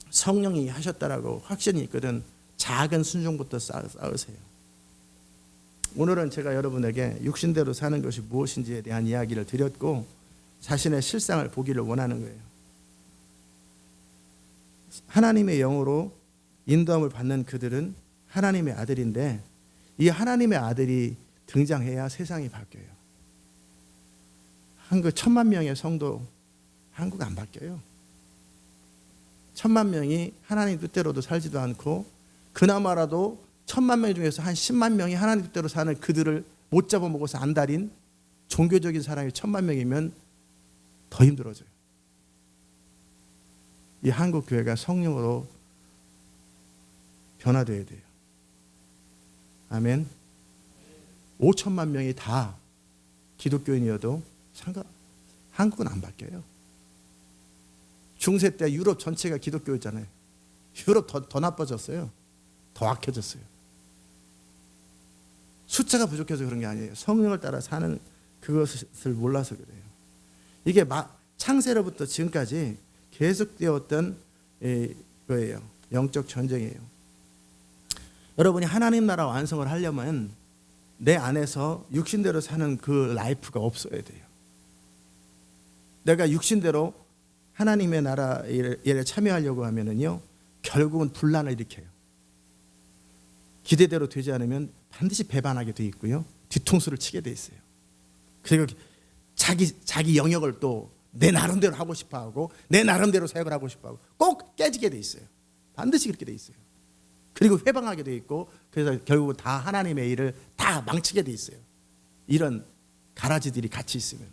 성령이 하셨다라고 확신이 있거든. 작은 순종부터 쌓으세요. 오늘은 제가 여러분에게 육신대로 사는 것이 무엇인지에 대한 이야기를 드렸고 자신의 실상을 보기를 원하는 거예요. 하나님의 영으로 인도함을 받는 그들은 하나님의 아들인데 이 하나님의 아들이 등장해야 세상이 바뀌어요. 한국 1,000만 명의 성도 한국 안 바뀌어요. 1,000만 명이 하나님 뜻대로도 살지도 않고 그나마라도 1,000만 명 중에서 한 10만 명이 하나님 뜻대로 사는 그들을 못 잡아먹어서 안달인 종교적인 사람이 1,000만 명이면 더 힘들어져요. 이 한국 교회가 성령으로 변화되어야 돼요. 아멘. 5천만 명이 다 기독교인이어도 한국은 안 바뀌어요. 중세 때 유럽 전체가 기독교였잖아요. 유럽 더 나빠졌어요. 더 악해졌어요. 숫자가 부족해서 그런 게 아니에요. 성령을 따라 사는 그것을 몰라서 그래요. 이게 창세로부터 지금까지 계속되었던 거예요. 영적 전쟁이에요. 여러분이 하나님 나라 완성을 하려면 내 안에서 육신대로 사는 그 라이프가 없어야 돼요. 내가 육신대로 하나님의 나라 일에 참여하려고 하면은요, 결국은 분란을 일으켜요. 기대대로 되지 않으면 반드시 배반하게 돼 있고요, 뒤통수를 치게 돼 있어요. 그리고 자기 영역을 또 내 나름대로 하고 싶어하고 내 나름대로 사역을 하고 싶어하고 꼭 깨지게 돼 있어요. 반드시 그렇게 돼 있어요. 그리고 회방하게 돼 있고 그래서 결국은 다 하나님의 일을 다 망치게 돼 있어요. 이런 가라지들이 같이 있으면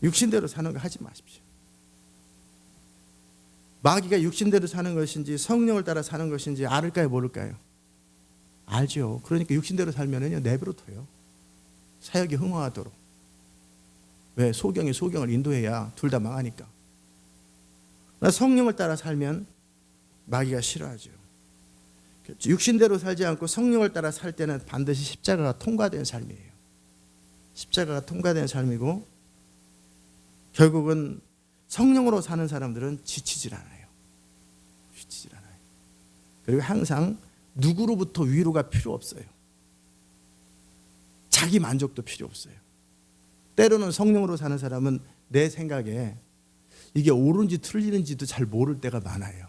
육신대로 사는 거 하지 마십시오. 마귀가 육신대로 사는 것인지 성령을 따라 사는 것인지 알을까요, 모를까요? 알죠. 그러니까 육신대로 살면은요, 내버려둬요. 사역이 흥황하도록. 왜? 소경이 소경을 인도해야 둘 다 망하니까. 성령을 따라 살면 마귀가 싫어하죠. 육신대로 살지 않고 성령을 따라 살 때는 반드시 십자가가 통과된 삶이에요. 십자가가 통과된 삶이고 결국은 성령으로 사는 사람들은 지치질 않아요. 지치질 않아요. 그리고 항상 누구로부터 위로가 필요 없어요. 자기 만족도 필요 없어요. 때로는 성령으로 사는 사람은 내 생각에 이게 옳은지 틀리는지도 잘 모를 때가 많아요.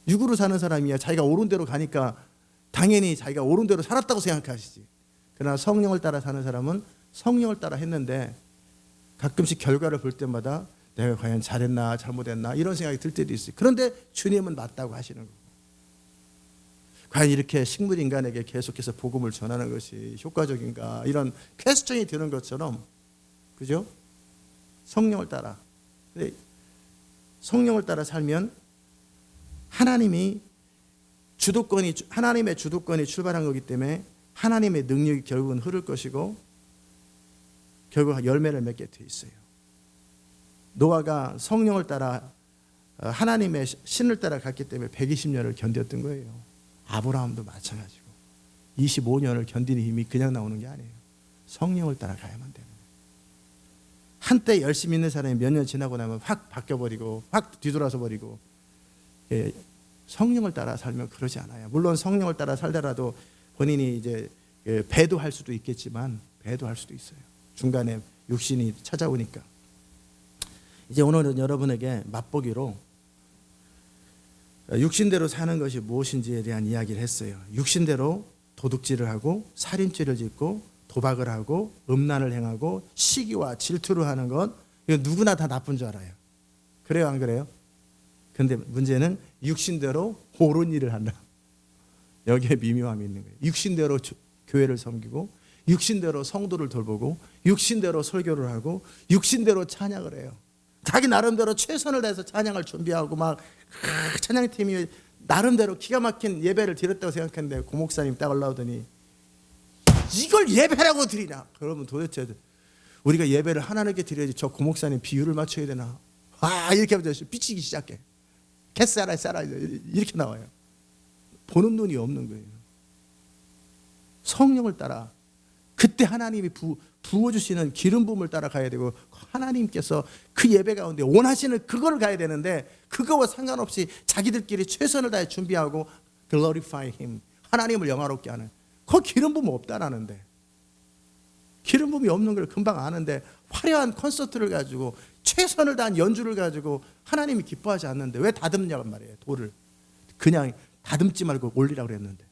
육으로 사는 사람이야 자기가 옳은 대로 가니까 당연히 자기가 옳은 대로 살았다고 생각하시지. 그러나 성령을 따라 사는 사람은 성령을 따라 했는데 가끔씩 결과를 볼 때마다 내가 과연 잘했나 잘못했나 이런 생각이 들 때도 있어요. 그런데 주님은 맞다고 하시는 거고. 과연 이렇게 식물 인간에게 계속해서 복음을 전하는 것이 효과적인가 이런 퀘스천이 드는 것처럼, 그죠? 성령을 따라. 성령을 따라 살면 하나님의 주도권이 출발한 거기 때문에 하나님의 능력이 결국은 흐를 것이고 결국 열매를 맺게 돼 있어요. 노아가 성령을 따라 하나님의 신을 따라 갔기 때문에 120년을 견뎠던 거예요. 아브라함도 마찬가지고 25년을 견디는 힘이 그냥 나오는 게 아니에요. 성령을 따라 가야만 되는 거예요. 한때 열심히 있는 사람이 몇 년 지나고 나면 확 바뀌어버리고 확 뒤돌아서 버리고, 성령을 따라 살면 그러지 않아요. 물론 성령을 따라 살더라도 본인이 이제 배도할 수도 있겠지만 배도할 수도 있어요. 중간에 육신이 찾아오니까. 이제 오늘은 여러분에게 맛보기로 육신대로 사는 것이 무엇인지에 대한 이야기를 했어요. 육신대로 도둑질을 하고 살인죄를 짓고 도박을 하고 음란을 행하고 시기와 질투를 하는 것, 이거 누구나 다 나쁜 줄 알아요. 그래요, 안 그래요? 근데 문제는 육신대로 옳은 일을 한다. 여기에 미묘함이 있는 거예요. 육신대로 교회를 섬기고 육신대로 성도를 돌보고 육신대로 설교를 하고 육신대로 찬양을 해요. 자기 나름대로 최선을 다해서 찬양을 준비하고 막 찬양팀이 나름대로 기가 막힌 예배를 드렸다고 생각했는데 고 목사님 딱 올라오더니 이걸 예배라고 드리냐? 그러면 도대체 우리가 예배를 하나님께 드려야지 저 고 목사님 비율을 맞춰야 되나? 이렇게 하면 삐치기 시작해. 개싸라 이렇게 나와요. 보는 눈이 없는 거예요. 성령을 따라 그때 하나님이 부어주시는 기름 부음을 따라가야 되고 하나님께서 그 예배 가운데 원하시는 그거를 가야 되는데 그거와 상관없이 자기들끼리 최선을 다해 준비하고 glorify him, 하나님을 영화롭게 하는, 거기 기름 부음 없다라는데, 기름 부음이 없는 걸 금방 아는데 화려한 콘서트를 가지고 최선을 다한 연주를 가지고 하나님이 기뻐하지 않는데 왜 다듬냐고 말이에요. 돌을 그냥 다듬지 말고 올리라고 그랬는데.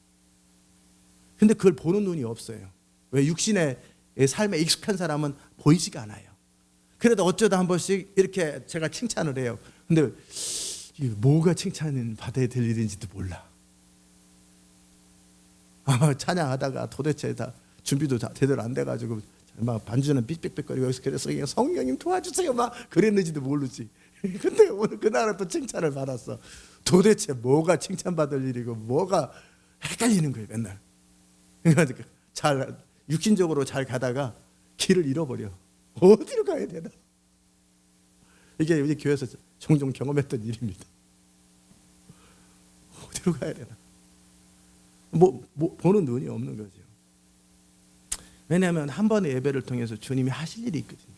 근데 그걸 보는 눈이 없어요. 왜? 육신의 삶에 익숙한 사람은 보이지가 않아요. 그래도 어쩌다 한 번씩 이렇게 제가 칭찬을 해요. 근데 뭐가 칭찬을 받아야 될 일인지도 몰라. 찬양하다가 도대체 다 준비도 다 제대로 안 돼가지고 막 반주는 삑삑삑거리고 여기서 그래서 그냥 성령님 도와주세요 막 그랬는지도 모르지. 근데 오늘 그날은 또 칭찬을 받았어. 도대체 뭐가 칭찬받을 일이고 뭐가 헷갈리는 거예요 맨날. 그러니까 육신적으로 잘 가다가 길을 잃어버려. 어디로 가야 되나? 이게 우리 교회에서 종종 경험했던 일입니다. 어디로 가야 되나? 보는 눈이 없는 거죠. 왜냐하면 한 번의 예배를 통해서 주님이 하실 일이 있거든요.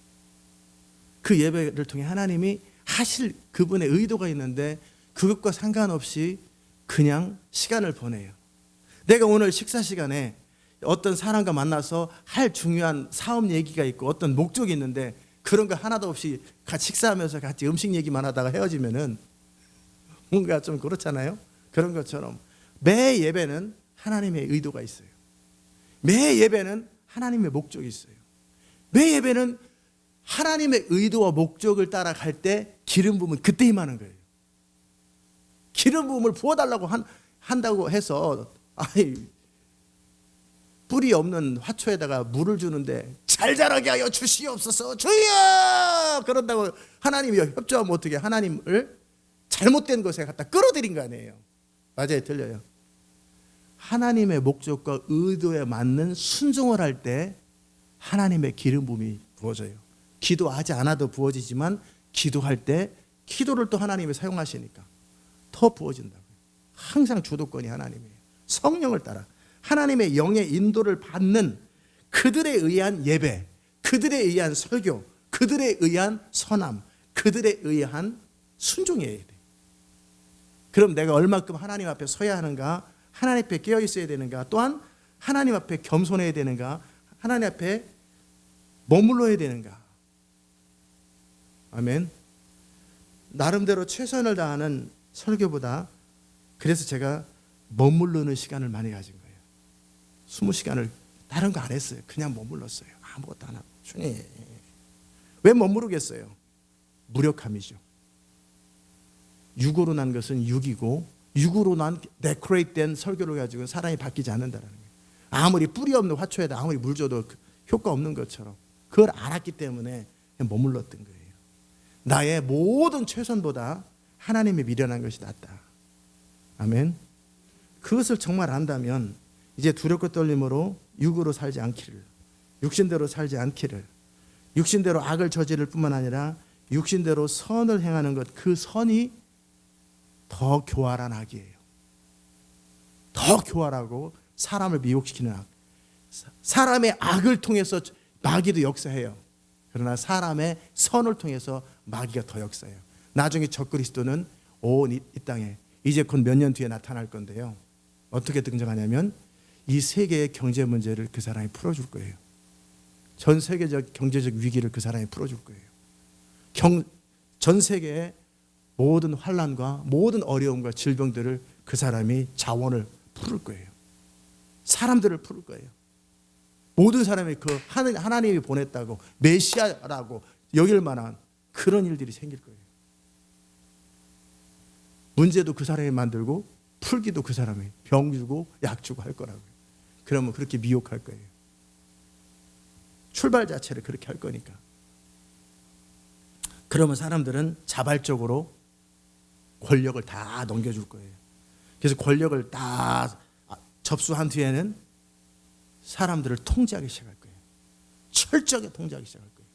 그 예배를 통해 하나님이 하실 그분의 의도가 있는데 그것과 상관없이 그냥 시간을 보내요. 내가 오늘 식사 시간에 어떤 사람과 만나서 할 중요한 사업 얘기가 있고 어떤 목적이 있는데 그런 거 하나도 없이 같이 식사하면서 같이 음식 얘기만 하다가 헤어지면은 뭔가 좀 그렇잖아요. 그런 것처럼 매 예배는 하나님의 의도가 있어요. 매 예배는 하나님의 목적이 있어요. 매 예배는 하나님의 의도와 목적을 따라갈 때 기름 부음은 그때 임하는 거예요. 기름 부음을 부어달라고 한다고 해서 뿌리 없는 화초에다가 물을 주는데 잘 자라게 하여 주시옵소서 주여 그런다고 하나님이 협조하면 어떻게 하나님을 잘못된 것에 갖다 끌어들인 거 아니에요. 맞아요, 틀려요. 하나님의 목적과 의도에 맞는 순종을 할 때 하나님의 기름 부음이 부어져요. 기도하지 않아도 부어지지만 기도할 때 기도를 또 하나님이 사용하시니까 더 부어진다고요. 항상 주도권이 하나님이에요. 성령을 따라 하나님의 영의 인도를 받는 그들에 의한 예배, 그들에 의한 설교, 그들에 의한 선함, 그들에 의한 순종이어야 돼. 그럼 내가 얼마큼 하나님 앞에 서야 하는가, 하나님 앞에 깨어 있어야 되는가, 또한 하나님 앞에 겸손해야 되는가, 하나님 앞에 머물러야 되는가. 아멘. 나름대로 최선을 다하는 설교보다, 그래서 제가 머무르는 시간을 많이 가진 거예요. 20시간을 다른 거 안 했어요. 그냥 머물렀어요. 아무것도 안 하고. 주님, 왜 머무르겠어요? 무력함이죠. 육으로 난 것은 육이고, 육으로 난 데코레이트된 설교를 가지고 사람이 바뀌지 않는다는 거예요. 아무리 뿌리 없는 화초에다 아무리 물 줘도 효과 없는 것처럼 그걸 알았기 때문에 머물렀던 거예요. 나의 모든 최선보다 하나님이 미련한 것이 낫다. 아멘. 그것을 정말 안다면 이제 두렵고 떨림으로 육으로 살지 않기를, 육신대로 살지 않기를, 육신대로 악을 저지를 뿐만 아니라 육신대로 선을 행하는 것, 그 선이 더 교활한 악이에요. 더 교활하고 사람을 미혹시키는 악. 사람의 악을 통해서 마귀도 역사해요. 그러나 사람의 선을 통해서 마귀가 더 역사해요. 나중에 적그리스도는 온 이 땅에 이제 곧 몇 년 뒤에 나타날 건데요. 어떻게 등장하냐면 이 세계의 경제 문제를 그 사람이 풀어줄 거예요. 전 세계적 경제적 위기를 그 사람이 풀어줄 거예요. 전 세계의 모든 환난과 모든 어려움과 질병들을 그 사람이 자원을 풀을 거예요. 사람들을 풀을 거예요. 모든 사람이 그 하나님이 보냈다고 메시아라고 여길 만한 그런 일들이 생길 거예요. 문제도 그 사람이 만들고 풀기도 그 사람이, 병 주고 약 주고 할 거라고요. 그러면 그렇게 미혹할 거예요. 출발 자체를 그렇게 할 거니까. 그러면 사람들은 자발적으로 권력을 다 넘겨줄 거예요. 그래서 권력을 다 접수한 뒤에는 사람들을 통제하기 시작할 거예요. 철저하게 통제하기 시작할 거예요.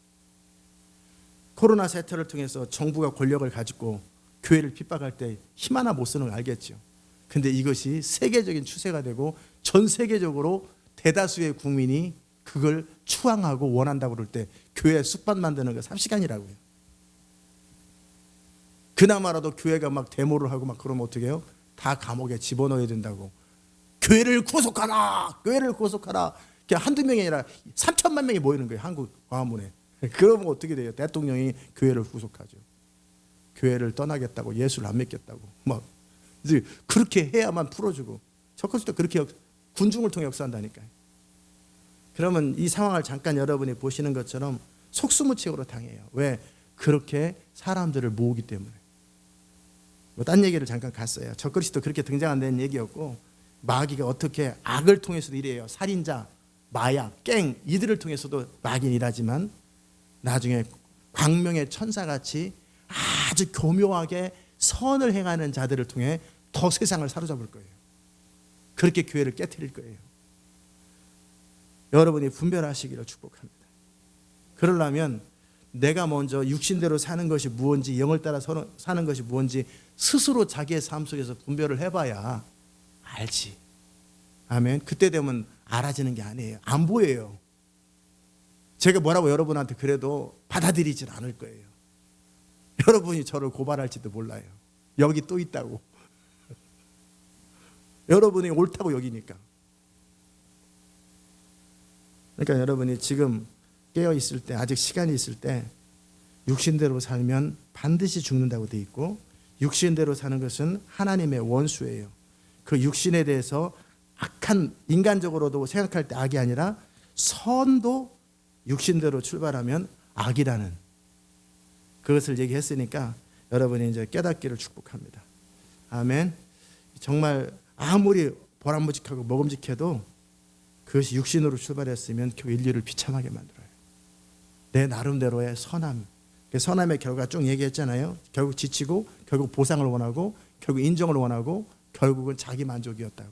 코로나 사태를 통해서 정부가 권력을 가지고 교회를 핍박할 때 힘 하나 못 쓰는 걸 알겠죠. 근데 이것이 세계적인 추세가 되고 전 세계적으로 대다수의 국민이 그걸 추앙하고 원한다고 그럴 때 교회 쑥밭 만드는 거 3시간이라고요. 그나마라도 교회가 막 데모를 하고 막 그러면 어떻게 해요? 다 감옥에 집어넣어야 된다고. 교회를 구속하라! 교회를 구속하라! 그냥 한두 명이 아니라 3천만 명이 모이는 거예요. 한국 광화문에. 그러면 어떻게 돼요? 대통령이 교회를 구속하죠. 교회를 떠나겠다고, 예수를 안 믿겠다고. 막 이제 그렇게 해야만 풀어주고. 적그리스도 그렇게 군중을 통해 역사한다니까요. 그러면 이 상황을 잠깐 여러분이 보시는 것처럼 속수무책으로 당해요. 왜? 그렇게 사람들을 모으기 때문에. 뭐 딴 얘기를 잠깐 갔어요. 적그리스도 그렇게 등장한다는 얘기였고, 마귀가 어떻게 악을 통해서도 이래요. 살인자, 마약, 갱 이들을 통해서도 마귀는 일하지만 나중에 광명의 천사같이 아주 교묘하게 선을 행하는 자들을 통해 더 세상을 사로잡을 거예요. 그렇게 교회를 깨트릴 거예요. 여러분이 분별하시기를 축복합니다. 그러려면 내가 먼저 육신대로 사는 것이 무엇인지, 영을 따라 사는 것이 무엇인지 스스로 자기의 삶 속에서 분별을 해봐야 알지. 아멘. 그때 되면 알아지는 게 아니에요. 안 보여요. 제가 뭐라고 여러분한테 그래도 받아들이질 않을 거예요. 여러분이 저를 고발할지도 몰라요. 여기 또 있다고. 여러분이 옳다고 여기니까. 그러니까 여러분이 지금 깨어 있을 때, 아직 시간이 있을 때 육신대로 살면 반드시 죽는다고 돼 있고, 육신대로 사는 것은 하나님의 원수예요. 그 육신에 대해서 악한, 인간적으로도 생각할 때 악이 아니라 선도 육신대로 출발하면 악이라는 그것을 얘기했으니까 여러분이 이제 깨닫기를 축복합니다. 아멘. 정말 아무리 보람직하고 먹음직해도 그것이 육신으로 출발했으면 인류를 비참하게 만들어요. 내 나름대로의 선함. 선함의 결과 쭉 얘기했잖아요. 결국 지치고, 결국 보상을 원하고, 결국 인정을 원하고, 결국은 자기 만족이었다고.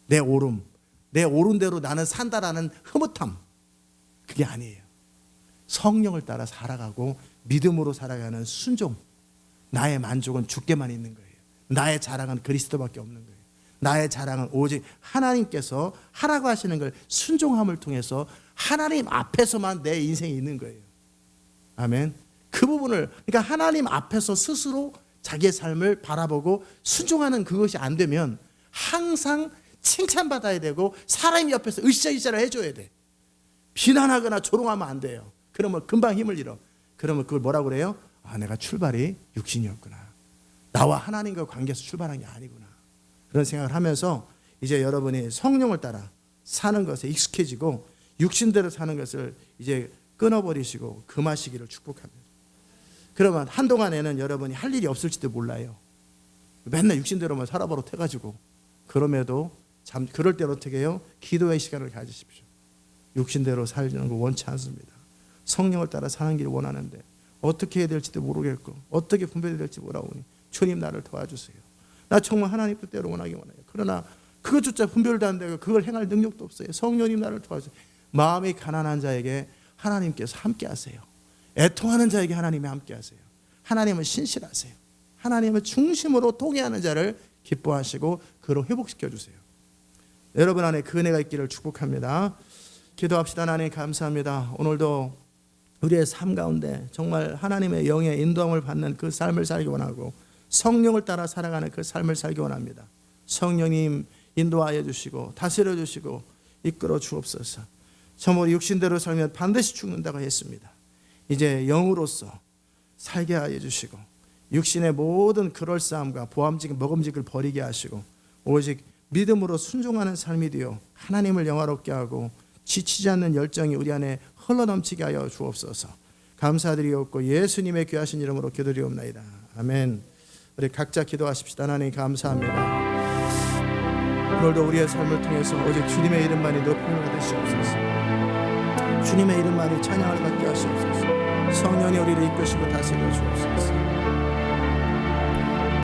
내 옳음, 내 옳은 대로 나는 산다라는 흐뭇함. 그게 아니에요. 성령을 따라 살아가고 믿음으로 살아가는 순종. 나의 만족은 주께만 있는 거예요. 나의 자랑은 그리스도밖에 없는 거예요. 나의 자랑은 오직 하나님께서 하라고 하시는 걸 순종함을 통해서 하나님 앞에서만 내 인생이 있는 거예요. 아멘. 그 부분을, 그러니까 하나님 앞에서 스스로 자기의 삶을 바라보고 순종하는 그것이 안 되면 항상 칭찬받아야 되고 사람이 옆에서 으쌰으쌰를 해줘야 돼. 비난하거나 조롱하면 안 돼요. 그러면 금방 힘을 잃어. 그러면 그걸 뭐라고 그래요? 아, 내가 출발이 육신이었구나. 나와 하나님과 관계에서 출발한 게 아니구나. 그런 생각을 하면서 이제 여러분이 성령을 따라 사는 것에 익숙해지고 육신대로 사는 것을 이제 끊어버리시고 금하시기를 축복합니다. 그러면 한동안에는 여러분이 할 일이 없을지도 몰라요. 맨날 육신대로만 살아버릇해가지고. 그럼에도 참 그럴 때는 어떻게 해요? 기도의 시간을 가지십시오. 육신대로 살는 거 원치 않습니다. 성령을 따라 사는 길을 원하는데 어떻게 해야 될지도 모르겠고 어떻게 분별해야 될지 모르오니 주님 나를 도와주세요. 나 정말 하나님 뜻대로 원하기 원해요. 그러나 그것조차 분별도 안 되고 그걸 행할 능력도 없어요. 성령님 나를 도와주세요. 마음이 가난한 자에게 하나님께서 함께 하세요. 애통하는 자에게 하나님이 함께 하세요. 하나님은 신실하세요. 하나님은 중심으로 통해하는 자를 기뻐하시고 그로 회복시켜 주세요. 여러분 안에 그 은혜가 있기를 축복합니다. 기도합시다. 하나님 감사합니다. 오늘도 우리의 삶 가운데 정말 하나님의 영의 인도함을 받는 그 삶을 살기 원하고 성령을 따라 살아가는 그 삶을 살기 원합니다. 성령님 인도하여 주시고 다스려 주시고 이끌어 주옵소서. 정말 육신대로 살면 반드시 죽는다고 했습니다. 이제 영으로서 살게 하여 주시고 육신의 모든 그럴싸함과 보암직 먹음직을 버리게 하시고 오직 믿음으로 순종하는 삶이 되어 하나님을 영화롭게 하고 지치지 않는 열정이 우리 안에 흘러넘치게 하여 주옵소서. 감사드리옵고 예수님의 귀하신 이름으로 기도드리옵나이다. 아멘. 우리 각자 기도하십시다. 하나님 감사합니다. 오늘도 우리의 삶을 통해서 오직 주님의 이름만이 높임을 받으시옵소서. 주님의 이름만이 찬양을 받게 하시옵소서. 성령이 우리를 이끄시고 다스려 주옵소서.